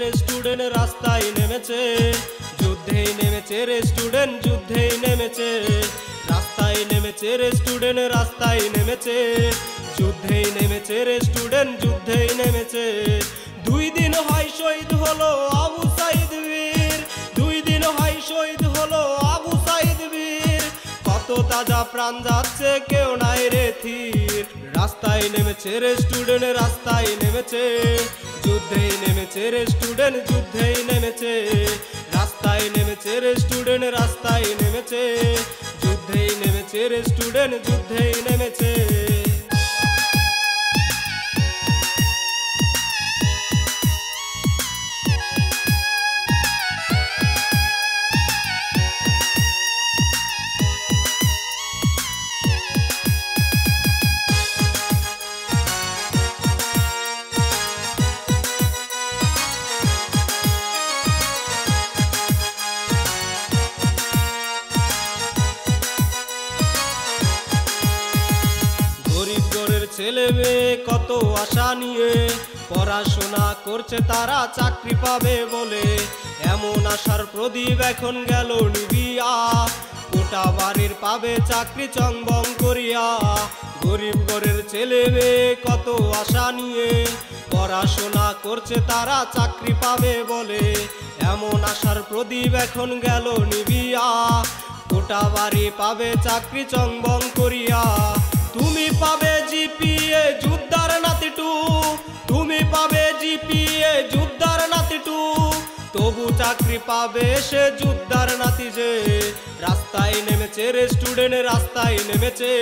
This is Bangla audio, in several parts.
রে স্টুডেন্ট রাস্তায় নেমেছে, যুদ্ধেই নেমেছে রে স্টুডেন্ট, যুদ্ধেই নেমেছে। রাস্তায় নেমেছে রে স্টুডেন্ট, রাস্তায় নেমেছে, যুদ্ধেই নেমেছে রে স্টুডেন্ট, যুদ্ধেই নেমেছে। 2 দিন হয় শহীদ হলো আবু সাইদ বীর, 2 দিন হয় শহীদ হলো আবু সাইদ বীর। কত তাজা প্রাণ যাচ্ছে কেউ নাই রে থির। রাস্তায় নেমেছে রে স্টুডেন্ট, রাস্তায় নেমেছে, যুদ্ধেই নেমেছে রে স্টুডেন্ট, যুদ্ধেই নেমেছে। রাস্তায় নেমেছে রে স্টুডেন্ট, রাস্তায় নেমেছে, যুদ্ধেই নেমেছে রে স্টুডেন্ট, যুদ্ধেই নেমেছে। ছেলে মেয়ে কত আশা নিয়ে পড়াশোনা করছে, তারা চাকরি পাবে বলে। এমন আশার প্রদীপ এখন গেল নিভিয়া, গোটা বাড়ির পাবে চাকরি চংবং করিয়া। গরিব ঘরের ছেলে মেয়ে কত আশা নিয়ে পড়াশোনা করছে, তারা চাকরি পাবে বলে। এমন আশার প্রদীপ এখন গেল নিভিয়া, গোটা বাড়ি পাবে চাকরি চংবং করিয়া। তুমি পাবে জিপিএ যোদ্ধার নাতি 2, তুমি পাবে জিপিএ যোদ্ধার নাতি 2, তবু চাকরি পাবে সে যোদ্ধার নাতি যে। রাস্তায় নেমেছে রে স্টুডেন্ট, রাস্তায় নেমেছে,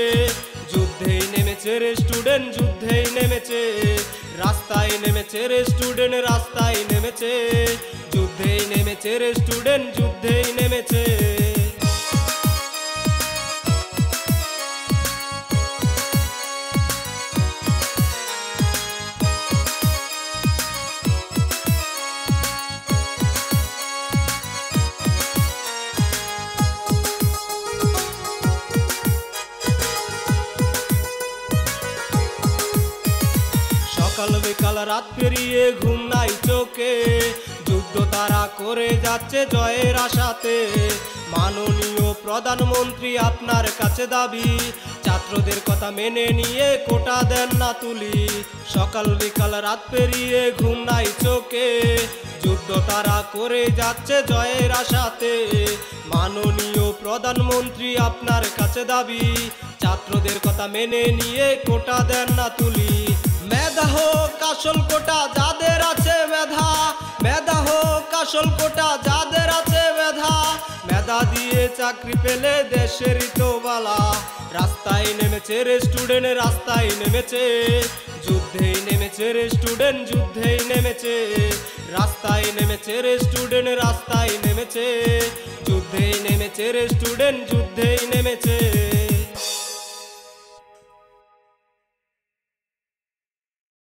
যুদ্ধেই নেমেছে রে স্টুডেন্ট, যুদ্ধেই নেমেছে। রাস্তায় নেমেছে রে স্টুডেন্ট, রাস্তায় নেমেছে, যুদ্ধেই নেমেছে রে স্টুডেন্ট, যুদ্ধেই নেমেছে। সকাল বিকাল রাত পেরিয়ে ঘুম নাই চোখে, যুদ্ধ তারা করে যাচ্ছে জয়ের আশাতে। মাননীয় প্রধানমন্ত্রী আপনার কাছে দাবি, ছাত্রদের কথা মেনে নিয়ে কোটা দেন না তুলি। সকাল বিকাল রাত পেরিয়ে ঘুম নাই চোখে, যুদ্ধ তারা করে যাচ্ছে জয়ের আশাতে। মাননীয় প্রধানমন্ত্রী আপনার কাছে দাবি, ছাত্রদের কথা মেনে নিয়ে কোটা দেন না তুলি। মেধা হোক আসল কোটা যাদের আছে মেধা, মেধা হোক আসল কোটা যাদের আছে মেধা, মেধা দিয়ে চাকরি পেলে দেশেরই তো বালা। রাস্তায় নেমেছে রে স্টুডেন্ট, রাস্তায় নেমেছে, যুদ্ধেই নেমেছে রে স্টুডেন্ট, যুদ্ধেই নেমেছে। রাস্তায় নেমেছে রে স্টুডেন্ট, রাস্তায় নেমেছে, যুদ্ধেই নেমেছে রে স্টুডেন্ট, যুদ্ধেই নেমেছে।